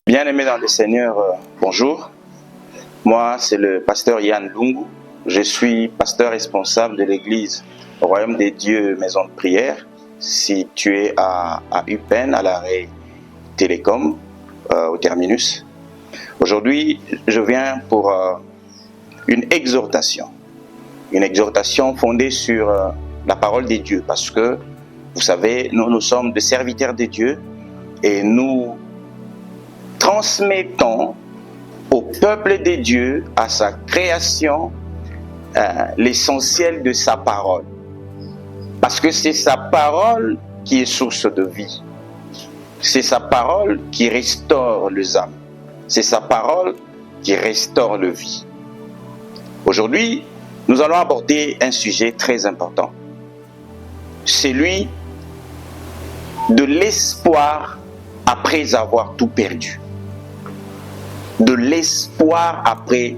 Bien-aimés dans le Seigneur, bonjour. Moi, c'est le pasteur Yann Lungu. Je suis pasteur responsable de l'église Royaume des Dieux Maison de Prière, située à Eupen, à l'arrêt Télécom, au terminus. Aujourd'hui, je viens pour une exhortation fondée sur la parole de Dieu, parce que, vous savez, nous sommes des serviteurs de Dieu et nous transmettons au peuple de Dieu, à sa création, l'essentiel de sa parole. Parce que c'est sa parole qui est source de vie. C'est sa parole qui restaure les âmes. C'est sa parole qui restaure la vie. Aujourd'hui, nous allons aborder un sujet très important. Celui de l'espoir après avoir tout perdu. De l'espoir après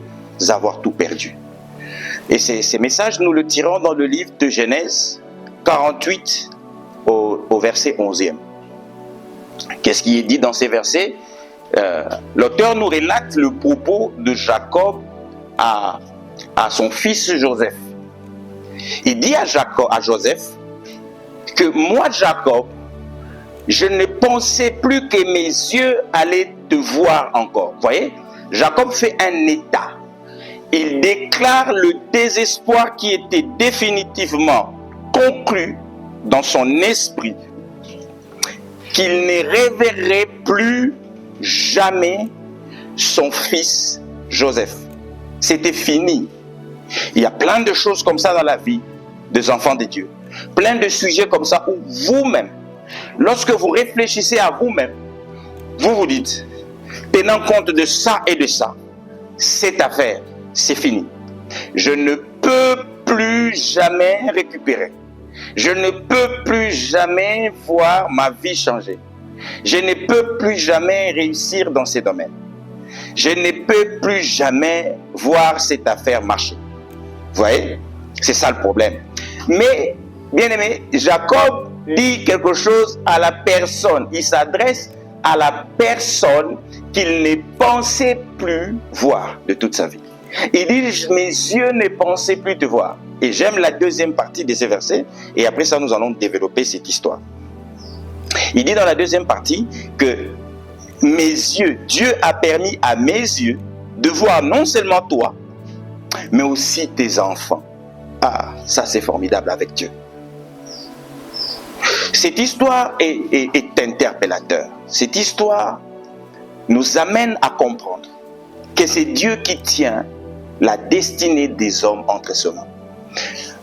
avoir tout perdu. Et ces messages, nous le tirons dans le livre de Genèse 48 au verset 11e. Qu'est-ce qui est dit dans ces versets? L'auteur nous relate le propos de Jacob à son fils Joseph. Il dit à Joseph que moi, Jacob, je ne pensais plus que mes yeux allaient te voir encore. Vous voyez, Jacob fait un état. Il déclare le désespoir qui était définitivement conclu dans son esprit, qu'il ne reverrait plus jamais son fils Joseph. C'était fini. Il y a plein de choses comme ça dans la vie des enfants de Dieu. Plein de sujets comme ça où vous-même, lorsque vous réfléchissez à vous-même, vous vous dites, tenant compte de ça et de ça, cette affaire, c'est fini. Je ne peux plus jamais récupérer. Je ne peux plus jamais voir ma vie changer. Je ne peux plus jamais réussir dans ces domaines. Je ne peux plus jamais voir cette affaire marcher. Vous voyez? C'est ça le problème. Mais, bien aimé, Jacob dit quelque chose à la personne. Il s'adresse à la personne qu'il ne pensait plus voir de toute sa vie. Il dit, mes yeux ne pensaient plus te voir. Et j'aime la deuxième partie de ce verset. Et après ça, nous allons développer cette histoire. Il dit dans la deuxième partie que mes yeux, Dieu a permis à mes yeux de voir non seulement toi, mais aussi tes enfants. Ah, ça c'est formidable avec Dieu. Cette histoire est interpellateur. Cette histoire nous amène à comprendre que c'est Dieu qui tient la destinée des hommes entre ses mains.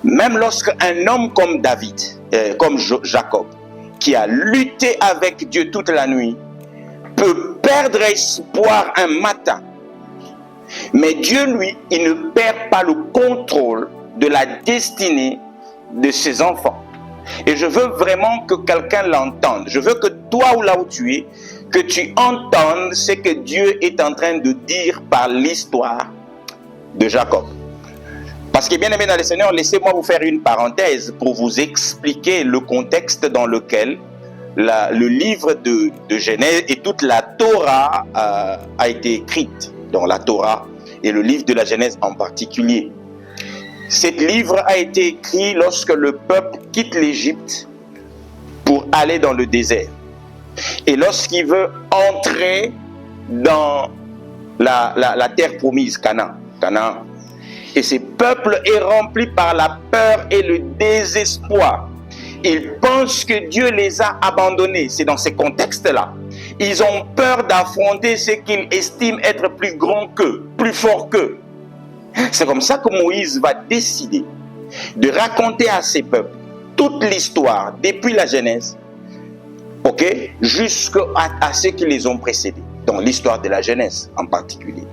Même lorsqu'un homme comme David, comme Jacob, qui a lutté avec Dieu toute la nuit, peut perdre espoir un matin. Mais Dieu, lui, il ne perd pas le contrôle de la destinée de ses enfants. Et je veux vraiment que quelqu'un l'entende. Je veux que toi, ou là où tu es, que tu entendes ce que Dieu est en train de dire par l'histoire de Jacob. Parce que, bien aimé dans le Seigneur, laissez-moi vous faire une parenthèse pour vous expliquer le contexte dans lequel le livre de Genèse et toute la Torah a été écrite. Donc la Torah et le livre de la Genèse en particulier. Ce livre a été écrit lorsque le peuple quitte l'Égypte pour aller dans le désert. Et lorsqu'il veut entrer dans la terre promise, Canaan. Et ce peuple est rempli par la peur et le désespoir. Ils pensent que Dieu les a abandonnés. C'est dans ces contextes-là. Ils ont peur d'affronter ce qu'ils estiment être plus grand qu'eux, plus fort qu'eux. C'est comme ça que Moïse va décider de raconter à ses peuples toute l'histoire, depuis la Genèse, jusqu'à ceux qui les ont précédés, dans l'histoire de la Genèse en particulier.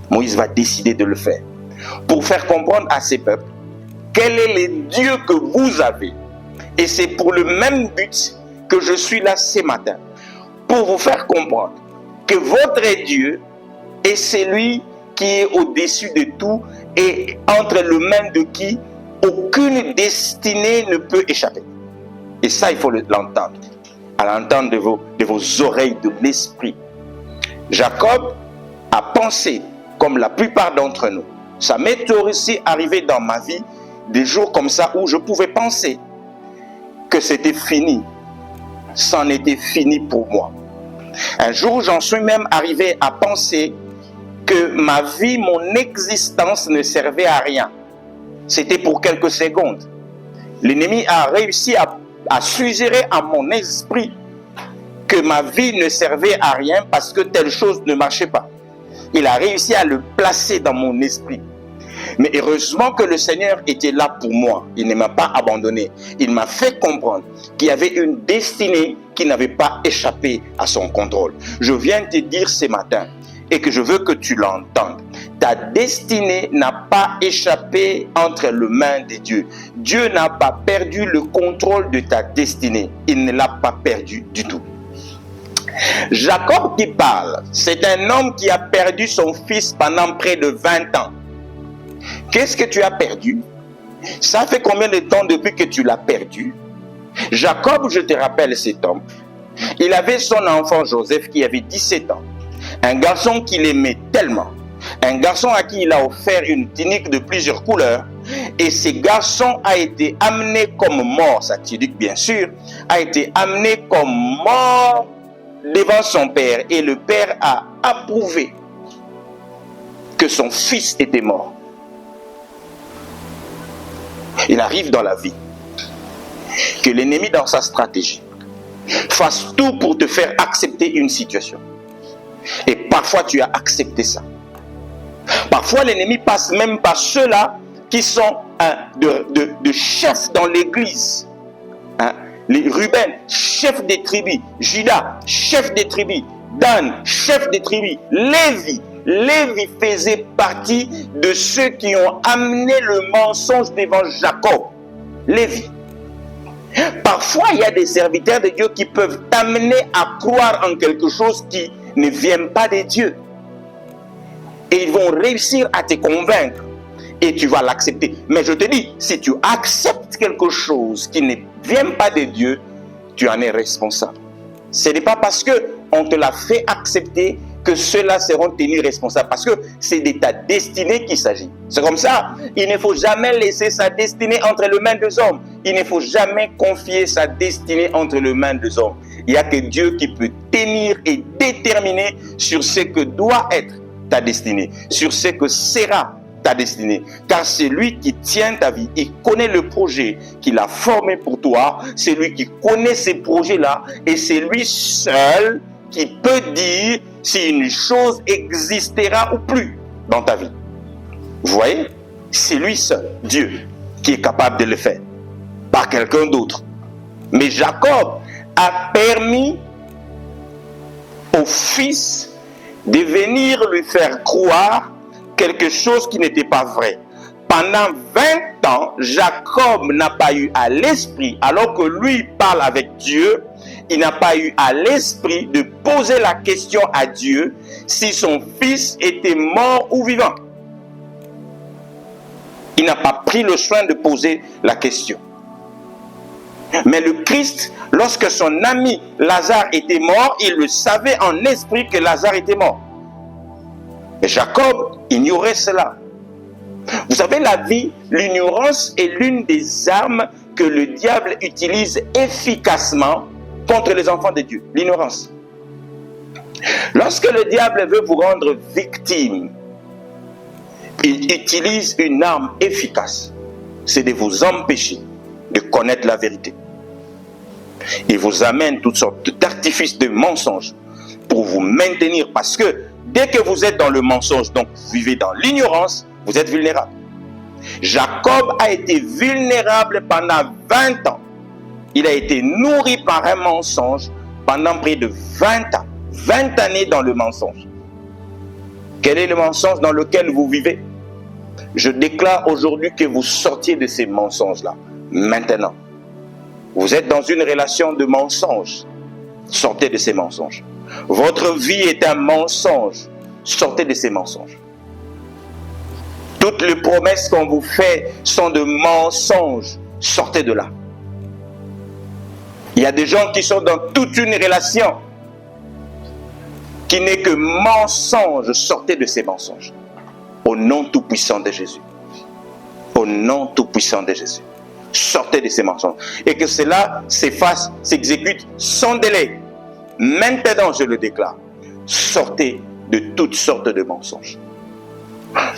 Moïse va décider de le faire, pour faire comprendre à ses peuples quel est le Dieu que vous avez. Et c'est pour le même but que je suis là ce matin, pour vous faire comprendre que votre Dieu est celui qui est au-dessus de tout et entre les mains de qui aucune destinée ne peut échapper. Et ça, il faut l'entendre, à l'entendre de vos oreilles, de l'esprit. Jacob a pensé, comme la plupart d'entre nous. Ça m'est aussi arrivé dans ma vie, des jours comme ça où je pouvais penser que c'était fini. C'en était fini pour moi. Un jour, j'en suis même arrivé à penser que ma vie, mon existence ne servait à rien. C'était pour quelques secondes. L'ennemi a réussi à suggérer à mon esprit que ma vie ne servait à rien parce que telle chose ne marchait pas. Il a réussi à le placer dans mon esprit. Mais heureusement que le Seigneur était là pour moi. Il ne m'a pas abandonné. Il m'a fait comprendre qu'il y avait une destinée qui n'avait pas échappé à son contrôle. Je viens te dire ce matin, et que je veux que tu l'entendes. Ta destinée n'a pas échappé entre les mains de Dieu. Dieu n'a pas perdu le contrôle de ta destinée. Il ne l'a pas perdu du tout. Jacob qui parle, c'est un homme qui a perdu son fils pendant près de 20 ans. Qu'est-ce que tu as perdu? Ça fait combien de temps depuis que tu l'as perdu? Jacob, je te rappelle cet homme, il avait son enfant Joseph qui avait 17 ans. Un garçon qu'il aimait tellement. Un garçon à qui il a offert une tunique de plusieurs couleurs. Et ce garçon a été amené comme mort, sa tunique bien sûr, a été amené comme mort devant son père. Et le père a approuvé que son fils était mort. Il arrive dans la vie que l'ennemi dans sa stratégie fasse tout pour te faire accepter une situation. Et parfois tu as accepté ça. Parfois l'ennemi passe même par ceux-là qui sont de chefs dans l'église. Les Ruben, chef des tribus. Judas, chef des tribus. Dan, chef des tribus. Lévi. Lévi faisait partie de ceux qui ont amené le mensonge devant Jacob. Lévi. Parfois, il y a des serviteurs de Dieu qui peuvent t'amener à croire en quelque chose qui ne vient pas de Dieu. Et ils vont réussir à te convaincre. Et tu vas l'accepter. Mais je te dis, si tu acceptes quelque chose qui ne vient pas de Dieu, tu en es responsable. Ce n'est pas parce qu'on te l'a fait accepter que ceux-là seront tenus responsables. Parce que c'est de ta destinée qu'il s'agit. C'est comme ça. Il ne faut jamais laisser sa destinée entre les mains des hommes. Il ne faut jamais confier sa destinée entre les mains des hommes. Il n'y a que Dieu qui peut tenir et déterminer sur ce que doit être ta destinée, sur ce que sera ta destinée. Car c'est lui qui tient ta vie. Il connaît le projet qu'il a formé pour toi. C'est lui qui connaît ces projets-là. Et c'est lui seul qui peut dire si une chose existera ou plus dans ta vie. Vous voyez? C'est lui seul, Dieu, qui est capable de le faire. Pas quelqu'un d'autre. Mais Jacob a permis au fils de venir lui faire croire quelque chose qui n'était pas vrai. Pendant 20 ans, Jacob n'a pas eu à l'esprit, alors que lui parle avec Dieu, il n'a pas eu à l'esprit de poser la question à Dieu si son fils était mort ou vivant. Il n'a pas pris le soin de poser la question. Mais le Christ, lorsque son ami Lazare était mort, il le savait en esprit que Lazare était mort. Et Jacob ignorait cela. Vous savez, la vie, l'ignorance est l'une des armes que le diable utilise efficacement contre les enfants de Dieu. L'ignorance. Lorsque le diable veut vous rendre victime, il utilise une arme efficace. C'est de vous empêcher de connaître la vérité. Il vous amène toutes sortes d'artifices de mensonges pour vous maintenir, parce que dès que vous êtes dans le mensonge, donc vous vivez dans l'ignorance, vous êtes vulnérable. Jacob a été vulnérable pendant 20 ans. Il a été nourri par un mensonge pendant près de 20 ans. 20 années dans le mensonge. Quel est le mensonge dans lequel vous vivez? Je déclare aujourd'hui que vous sortiez de ces mensonges-là. Maintenant. Vous êtes dans une relation de mensonge. Sortez de ces mensonges. Votre vie est un mensonge. Sortez de ces mensonges. Toutes les promesses qu'on vous fait sont de mensonges. Sortez de là. Il y a des gens qui sont dans toute une relation qui n'est que mensonge, sortez de ces mensonges. Au nom tout-puissant de Jésus. Au nom tout-puissant de Jésus. Sortez de ces mensonges. Et que cela s'efface, s'exécute sans délai. Maintenant, je le déclare. Sortez de toutes sortes de mensonges.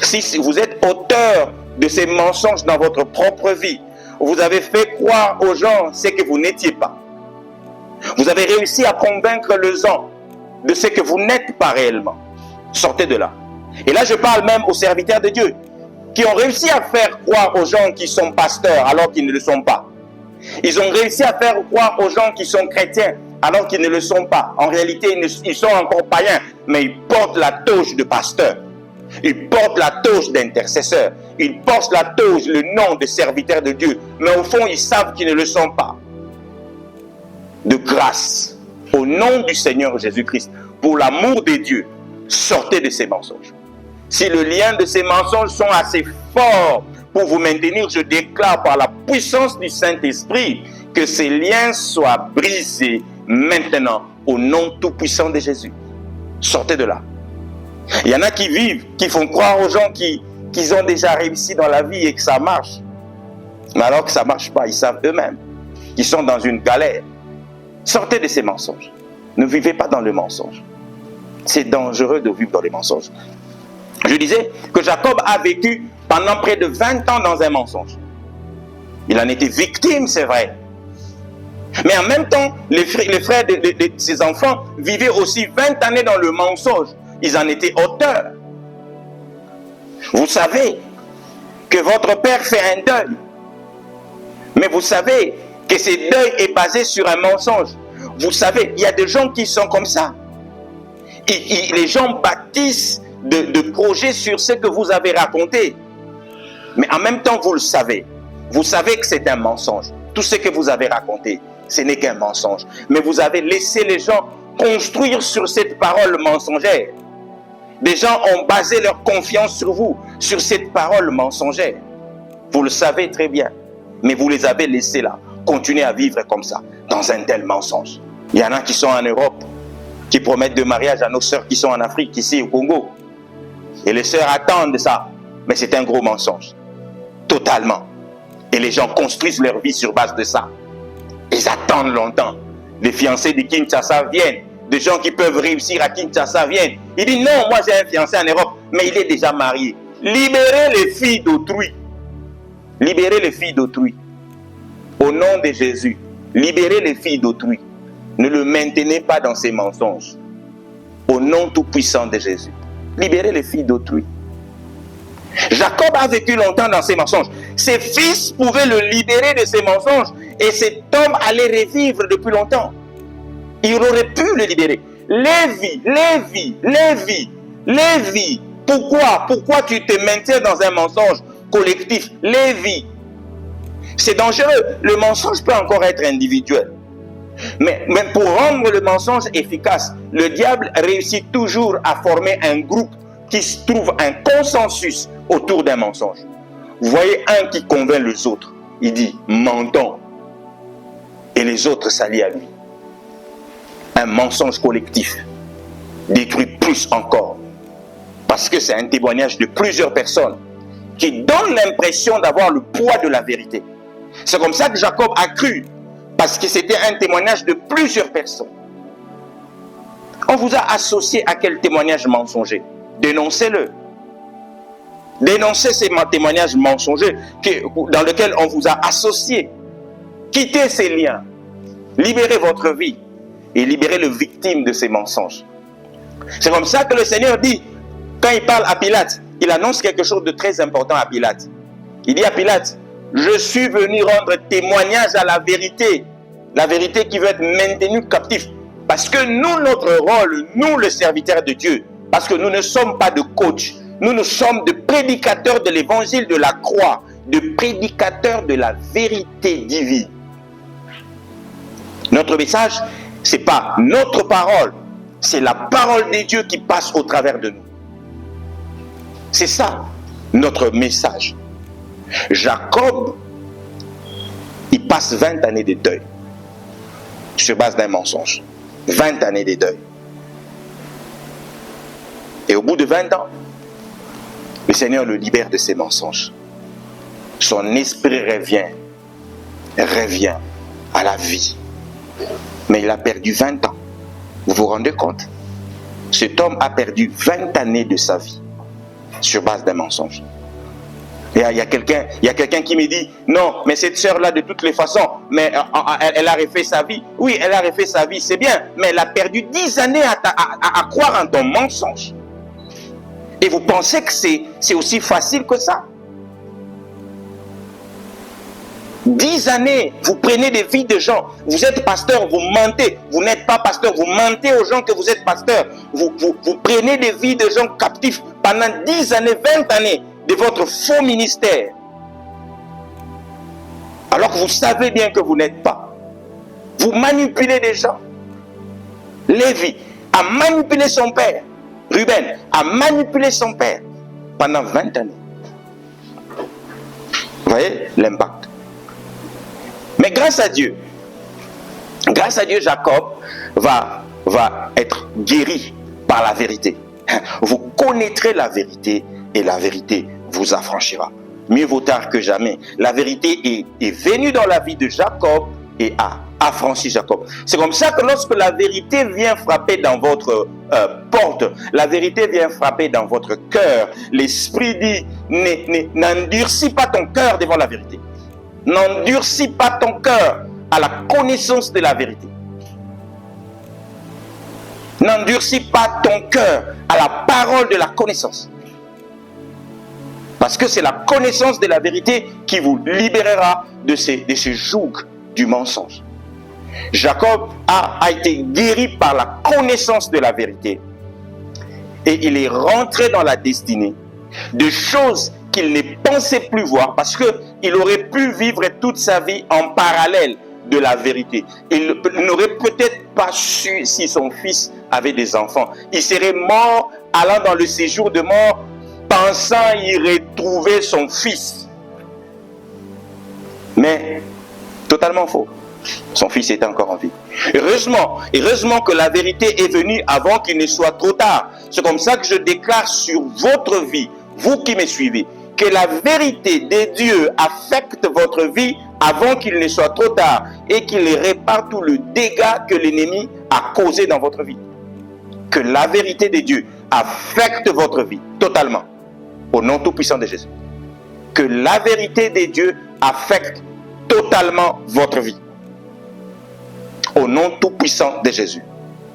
Si vous êtes auteur de ces mensonges dans votre propre vie, vous avez fait croire aux gens ce que vous n'étiez pas. Vous avez réussi à convaincre les gens de ce que vous n'êtes pas réellement. Sortez de là. Et là, je parle même aux serviteurs de Dieu qui ont réussi à faire croire aux gens qui sont pasteurs alors qu'ils ne le sont pas. Ils ont réussi à faire croire aux gens qui sont chrétiens alors qu'ils ne le sont pas. En réalité, ils sont encore païens, mais ils portent la toge de pasteur. Ils portent la toge d'intercesseur. Ils portent la toge, le nom de serviteur de Dieu. Mais au fond, ils savent qu'ils ne le sont pas. De grâce, au nom du Seigneur Jésus-Christ, pour l'amour de Dieu, sortez de ces mensonges. Si le lien de ces mensonges sont assez forts pour vous maintenir, je déclare par la puissance du Saint-Esprit que ces liens soient brisés maintenant au nom tout-puissant de Jésus. Sortez de là. Il y en a qui vivent, qui font croire aux gens qu'ils ont déjà réussi dans la vie et que ça marche. Mais alors que ça ne marche pas, ils savent eux-mêmes qu'ils sont dans une galère. Sortez de ces mensonges. Ne vivez pas dans le mensonge. C'est dangereux de vivre dans les mensonges. Je disais que Jacob a vécu pendant près de 20 ans dans un mensonge. Il en était victime, c'est vrai. Mais en même temps, les frères de ses enfants vivaient aussi 20 années dans le mensonge. Ils en étaient auteurs. Vous savez que votre père fait un deuil. Mais vous savez que ce deuil est basé sur un mensonge. Vous savez, il y a des gens qui sont comme ça. Les gens bâtissent de projets sur ce que vous avez raconté. Mais en même temps, vous le savez. Vous savez que c'est un mensonge. Tout ce que vous avez raconté, ce n'est qu'un mensonge. Mais vous avez laissé les gens construire sur cette parole mensongère. Des gens ont basé leur confiance sur vous, sur cette parole mensongère. Vous le savez très bien. Mais vous les avez laissés là. Continuez à vivre comme ça, dans un tel mensonge. Il y en a qui sont en Europe, qui promettent de mariage à nos sœurs qui sont en Afrique, ici au Congo. Et les sœurs attendent ça. Mais c'est un gros mensonge. Totalement. Et les gens construisent leur vie sur base de ça. Ils attendent longtemps. Les fiancés de Kinshasa viennent. Des gens qui peuvent réussir à Kinshasa viennent. Il dit non, moi j'ai un fiancé en Europe, mais il est déjà marié. Libérez les filles d'autrui. Libérez les filles d'autrui. Au nom de Jésus, libérez les filles d'autrui. Ne le maintenez pas dans ces mensonges. Au nom tout-puissant de Jésus. Libérez les filles d'autrui. Jacob a vécu longtemps dans ces mensonges. Ses fils pouvaient le libérer de ces mensonges et cet homme allait revivre depuis longtemps. Il aurait pu le libérer. Lévi, pourquoi tu te maintiens dans un mensonge collectif? Lévi, c'est dangereux. Le mensonge peut encore être individuel. Mais pour rendre le mensonge efficace, le diable réussit toujours à former un groupe qui trouve un consensus autour d'un mensonge. Vous voyez un qui convainc les autres. Il dit « mentons » et les autres s'allient à lui. Un mensonge collectif détruit plus encore. Parce que c'est un témoignage de plusieurs personnes qui donnent l'impression d'avoir le poids de la vérité. C'est comme ça que Jacob a cru. Parce que c'était un témoignage de plusieurs personnes. On vous a associé à quel témoignage mensonger? Dénoncez-le. Dénoncez ces témoignages mensongers dans lesquels on vous a associé. Quittez ces liens. Libérez votre vie et libérez les victimes de ces mensonges. C'est comme ça que le Seigneur dit, quand il parle à Pilate, il annonce quelque chose de très important à Pilate. Il dit à Pilate, je suis venu rendre témoignage à la vérité qui veut être maintenue captive. Parce que nous, notre rôle, nous les serviteurs de Dieu, parce que nous ne sommes pas de coachs, nous sommes de prédicateurs de l'évangile de la croix, de prédicateurs de la vérité divine. Notre message, ce n'est pas notre parole, c'est la parole de Dieu qui passe au travers de nous. C'est ça, notre message. Jacob, il passe 20 années de deuil sur base d'un mensonge. 20 années de deuil. bout de 20 ans, le Seigneur le libère de ses mensonges. Son esprit revient à la vie. Mais il a perdu 20 ans. Vous vous rendez compte? Cet homme a perdu 20 années de sa vie sur base d'un mensonge. Et il y a quelqu'un qui me dit, non, mais cette sœur-là, de toutes les façons, mais elle a refait sa vie. Oui, elle a refait sa vie, c'est bien, mais elle a perdu 10 années à croire en ton mensonge. Et vous pensez que c'est aussi facile que ça? 10 années, vous prenez des vies de gens. Vous êtes pasteur, vous mentez. Vous n'êtes pas pasteur, vous mentez aux gens que vous êtes pasteur. Vous prenez des vies de gens captifs pendant 10 années, 20 années de votre faux ministère. Alors que vous savez bien que vous n'êtes pas. Vous manipulez des gens. Lévi a manipulé son père. Ruben a manipulé son père pendant 20 années. Vous voyez l'impact. Mais grâce à Dieu, Jacob va être guéri par la vérité. Vous connaîtrez la vérité et la vérité vous affranchira. Mieux vaut tard que jamais. La vérité est venue dans la vie de Jacob et a affranchi Jacob. C'est comme ça que lorsque la vérité vient frapper dans votre porte, la vérité vient frapper dans votre cœur, l'Esprit dit, n'endurcis pas ton cœur devant la vérité. N'endurcis pas ton cœur à la connaissance de la vérité. N'endurcis pas ton cœur à la parole de la connaissance. Parce que c'est la connaissance de la vérité qui vous libérera de ce joug du mensonge. Jacob a été guéri par la connaissance de la vérité. Et il est rentré dans la destinée de choses qu'il ne pensait plus voir parce qu'il aurait pu vivre toute sa vie en parallèle de la vérité. Il n'aurait peut-être pas su si son fils avait des enfants. Il serait mort allant dans le séjour de mort pensant y retrouver son fils. Mais totalement faux. Son fils était encore en vie. Heureusement que la vérité est venue avant qu'il ne soit trop tard. C'est comme ça que je déclare sur votre vie, vous qui me suivez, que la vérité de Dieu affecte votre vie avant qu'il ne soit trop tard et qu'il répare tout le dégât que l'ennemi a causé dans votre vie. Que la vérité de Dieu affecte votre vie totalement au nom tout-puissant de Jésus. Que la vérité de Dieu affecte totalement votre vie au nom tout-puissant de Jésus.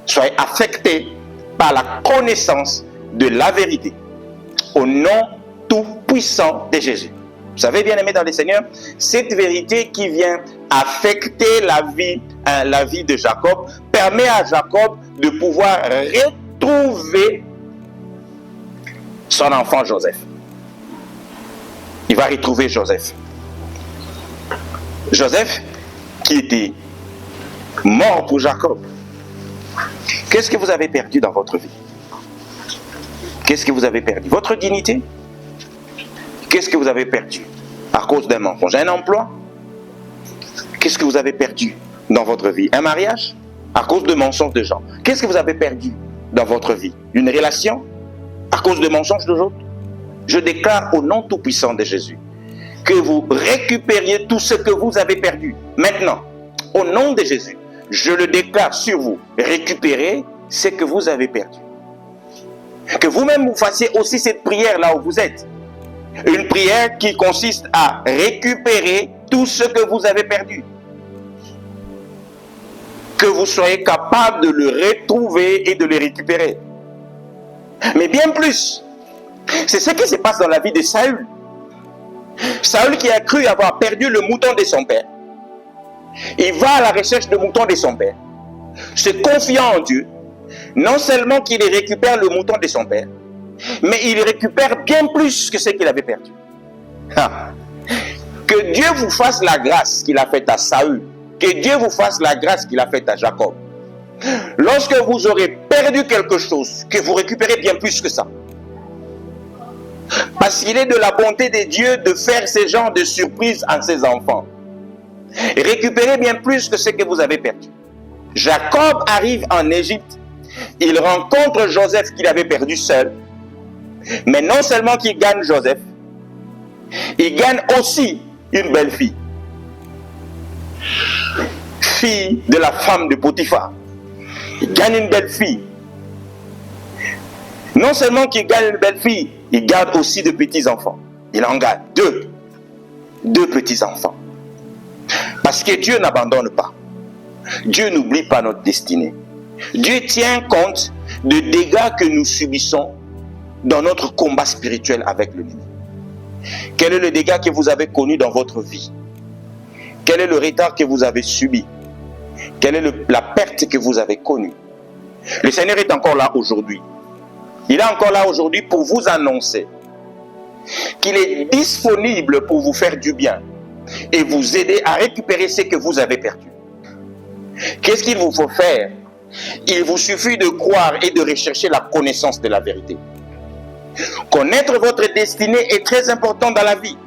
Soyez affectés par la connaissance de la vérité au nom tout-puissant de Jésus. Vous savez, bien aimé dans le Seigneur, cette vérité qui vient affecter la vie de Jacob permet à Jacob de pouvoir retrouver son enfant Joseph. Il va retrouver Joseph. Joseph qui était mort pour Jacob. Qu'est-ce que vous avez perdu dans votre vie? Qu'est-ce que vous avez perdu? Votre dignité? Qu'est-ce que vous avez perdu à cause d'un mensonge? Un emploi? Qu'est-ce que vous avez perdu dans votre vie? Un mariage? À cause de mensonges de gens. Qu'est-ce que vous avez perdu dans votre vie? Une relation? À cause de mensonges de autres? Je déclare au nom tout-puissant de Jésus que vous récupériez tout ce que vous avez perdu. Maintenant, au nom de Jésus, je le déclare sur vous. Récupérez ce que vous avez perdu. Que vous-même vous fassiez aussi cette prière là où vous êtes. Une prière qui consiste à récupérer tout ce que vous avez perdu. Que vous soyez capable de le retrouver et de le récupérer. Mais bien plus, c'est ce qui se passe dans la vie de Saül. Saül qui a cru avoir perdu le mouton de son père. Il va à la recherche du mouton de son père. Se confiant en Dieu. Non seulement qu'il récupère le mouton de son père, mais il récupère bien plus que ce qu'il avait perdu. Que Dieu vous fasse la grâce qu'il a faite à Saül. Que Dieu vous fasse la grâce qu'il a faite à Jacob. Lorsque vous aurez perdu quelque chose, que vous récupérez bien plus que ça. Parce qu'il est de la bonté de Dieu de faire ce genre de surprise à ses enfants. Récupérez bien plus que ce que vous avez perdu. Jacob arrive en Égypte. Il rencontre Joseph qu'il avait perdu seul. Mais non seulement qu'il gagne Joseph, il gagne aussi une belle fille. Fille de la femme de Potiphar. Il gagne une belle fille. Non seulement qu'il gagne une belle fille, il garde aussi de petits-enfants. Il en garde deux petits-enfants. Parce que Dieu n'abandonne pas. Dieu n'oublie pas notre destinée. Dieu tient compte des dégâts que nous subissons dans notre combat spirituel avec l'ennemi. Quel est le dégât que vous avez connu dans votre vie? Quel est le retard que vous avez subi? Quelle est la perte que vous avez connue? Le Seigneur est encore là aujourd'hui. Il est encore là aujourd'hui pour vous annoncer qu'il est disponible pour vous faire du bien et vous aider à récupérer ce que vous avez perdu. Qu'est-ce qu'il vous faut faire? Il vous suffit de croire et de rechercher la connaissance de la vérité. Connaître votre destinée est très important dans la vie.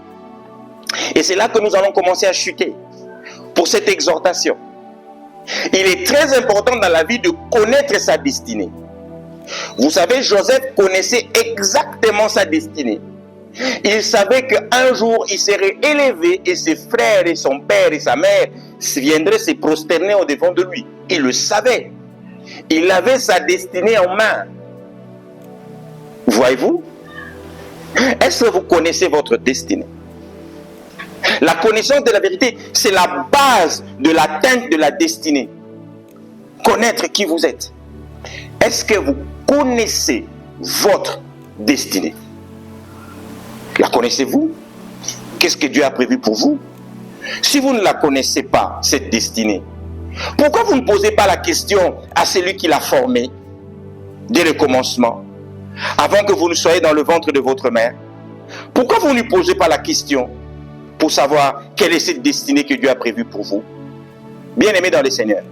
Et c'est là que nous allons commencer à chuter pour cette exhortation. Il est très important dans la vie de connaître sa destinée. Vous savez, Joseph connaissait exactement sa destinée. Il savait qu'un jour, il serait élevé et ses frères et son père et sa mère viendraient se prosterner au devant de lui. Il le savait. Il avait sa destinée en main. Voyez-vous? Est-ce que vous connaissez votre destinée? La connaissance de la vérité, c'est la base de l'atteinte de la destinée. Connaître qui vous êtes. Est-ce que vous connaissez votre destinée? La connaissez-vous? Qu'est-ce que Dieu a prévu pour vous? Si vous ne la connaissez pas, cette destinée, pourquoi vous ne posez pas la question à celui qui l'a formée dès le commencement, avant que vous ne soyez dans le ventre de votre mère? Pourquoi vous ne posez pas la question pour savoir quelle est cette destinée que Dieu a prévue pour vous? Bien-aimé dans le Seigneur,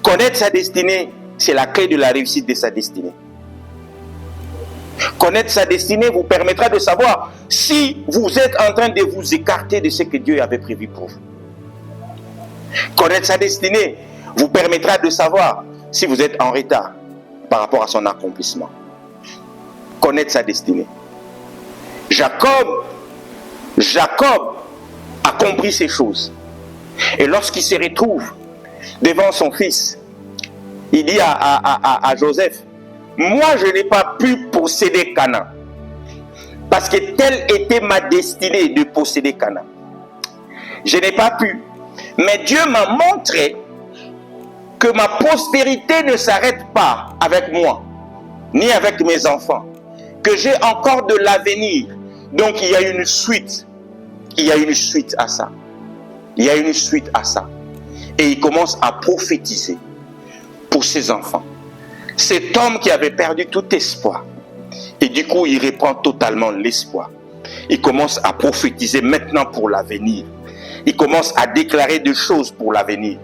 connaître sa destinée, c'est la clé de la réussite de sa destinée. Connaître sa destinée vous permettra de savoir si vous êtes en train de vous écarter de ce que Dieu avait prévu pour vous. Connaître sa destinée vous permettra de savoir si vous êtes en retard par rapport à son accomplissement. Connaître sa destinée. Jacob a compris ces choses. Et lorsqu'il se retrouve devant son fils, il dit à Joseph, moi je n'ai pas pu posséder Canaan, parce que telle était ma destinée de posséder Canaan. Je n'ai pas pu. Mais Dieu m'a montré que ma prospérité ne s'arrête pas avec moi, ni avec mes enfants, que j'ai encore de l'avenir. Donc il y a une suite. Il y a une suite à ça. Il y a une suite à ça. Et il commence à prophétiser pour ses enfants. Cet homme qui avait perdu tout espoir. Et du coup, il reprend totalement l'espoir. Il commence à prophétiser maintenant pour l'avenir. Il commence à déclarer des choses pour l'avenir.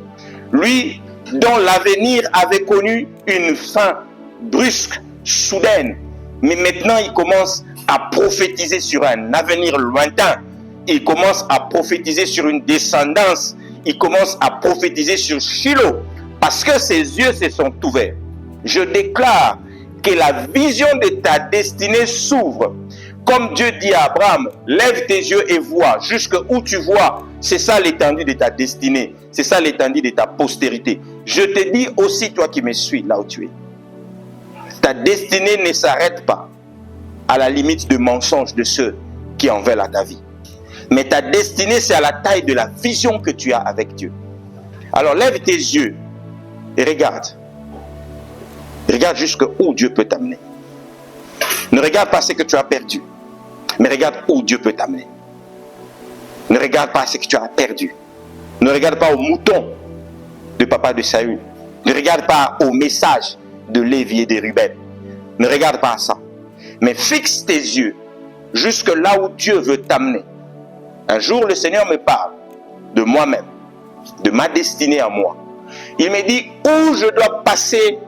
Lui, dont l'avenir avait connu une fin brusque, soudaine. Mais maintenant, il commence à prophétiser sur un avenir lointain. Il commence à prophétiser sur une descendance. Il commence à prophétiser sur Shiloh. Parce que ses yeux se sont ouverts. Je déclare que la vision de ta destinée s'ouvre. Comme Dieu dit à Abraham, lève tes yeux et vois. Jusque où tu vois, c'est ça l'étendue de ta destinée. C'est ça l'étendue de ta postérité. Je te dis aussi, toi qui me suis, là où tu es. Ta destinée ne s'arrête pas à la limite de mensonges de ceux qui en veulent à ta vie. Mais ta destinée, c'est à la taille de la vision que tu as avec Dieu. Alors lève tes yeux et regarde. Regarde jusqu'où Dieu peut t'amener. Ne regarde pas ce que tu as perdu, mais regarde où Dieu peut t'amener. Ne regarde pas ce que tu as perdu. Ne regarde pas au mouton de papa de Saül. Ne regarde pas au message de Lévi et de Ruben. Ne regarde pas à ça. Mais fixe tes yeux jusque là où Dieu veut t'amener. Un jour, le Seigneur me parle de moi-même, de ma destinée à moi. Il me dit où je dois passer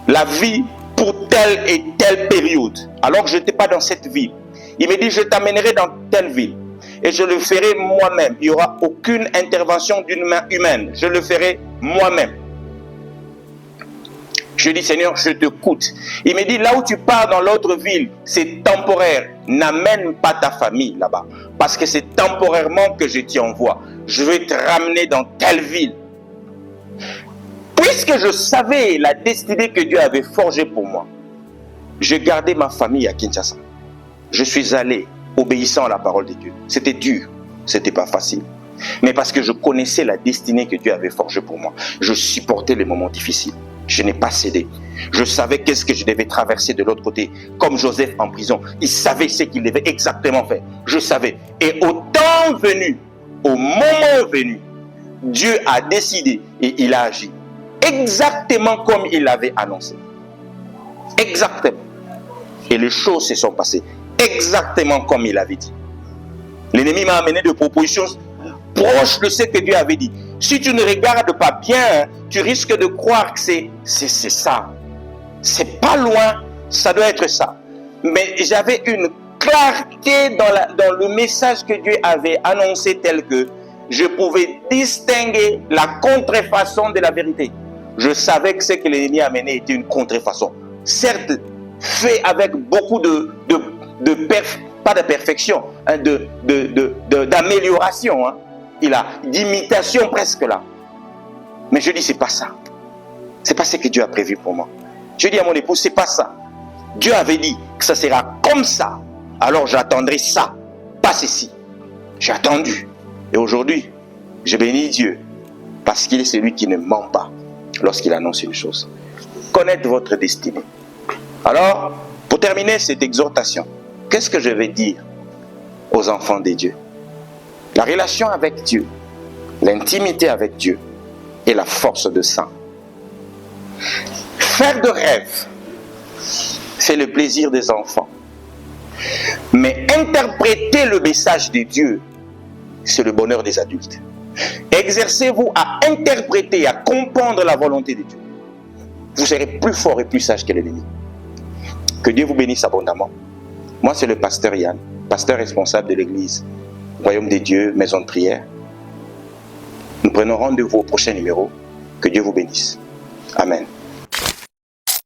la vie pour telle et telle période. Alors que je n'étais pas dans cette ville. Il me dit je t'amènerai dans telle ville. Et je le ferai moi-même. Il n'y aura aucune intervention d'une main humaine. Je le ferai moi-même. Je dis, Seigneur, je te coûte. Il me dit, là où tu pars dans l'autre ville, c'est temporaire. N'amène pas ta famille là-bas. Parce que c'est temporairement que je t'y envoie. Je vais te ramener dans telle ville. Puisque je savais la destinée que Dieu avait forgée pour moi, j'ai gardé ma famille à Kinshasa. Je suis allé obéissant à la parole de Dieu. C'était dur, c'était pas facile. Mais parce que je connaissais la destinée que Dieu avait forgée pour moi, je supportais les moments difficiles. Je n'ai pas cédé. Je savais qu'est-ce que je devais traverser de l'autre côté. Comme Joseph en prison, il savait ce qu'il devait exactement faire. Je savais. Et au temps venu, au moment venu, Dieu a décidé et il a agi. Exactement comme il l'avait annoncé. Exactement. Et les choses se sont passées exactement comme il avait dit. L'ennemi m'a amené des propositions proches de ce que Dieu avait dit. Si tu ne regardes pas bien, tu risques de croire que c'est ça. C'est pas loin, ça doit être ça. Mais j'avais une clarté dans le message que Dieu avait annoncé tel que je pouvais distinguer la contrefaçon de la vérité. Je savais que ce que l'ennemi a amené était une contrefaçon. Certes, fait avec beaucoup pas de perfection, hein, d'amélioration. Hein. Il a d'imitation presque là. Mais je dis, c'est pas ça. C'est pas ce que Dieu a prévu pour moi. Je dis à mon épouse, c'est pas ça. Dieu avait dit que ça sera comme ça. Alors j'attendrai ça, pas ceci. J'ai attendu. Et aujourd'hui, je bénis Dieu parce qu'il est celui qui ne ment pas lorsqu'il annonce une chose. Connaître votre destinée. Alors, pour terminer cette exhortation, qu'est-ce que je vais dire aux enfants de Dieu? La relation avec Dieu, l'intimité avec Dieu et la force de sang. Faire de rêves, c'est le plaisir des enfants. Mais interpréter le message de Dieu, c'est le bonheur des adultes. Exercez-vous à interpréter, à comprendre la volonté de Dieu. Vous serez plus fort et plus sage que l'ennemi. Que Dieu vous bénisse abondamment. Moi, c'est le pasteur Yann, pasteur responsable de l'église Royaume des Dieux, Maison de Prière. Nous prenons rendez-vous au prochain numéro. Que Dieu vous bénisse. Amen.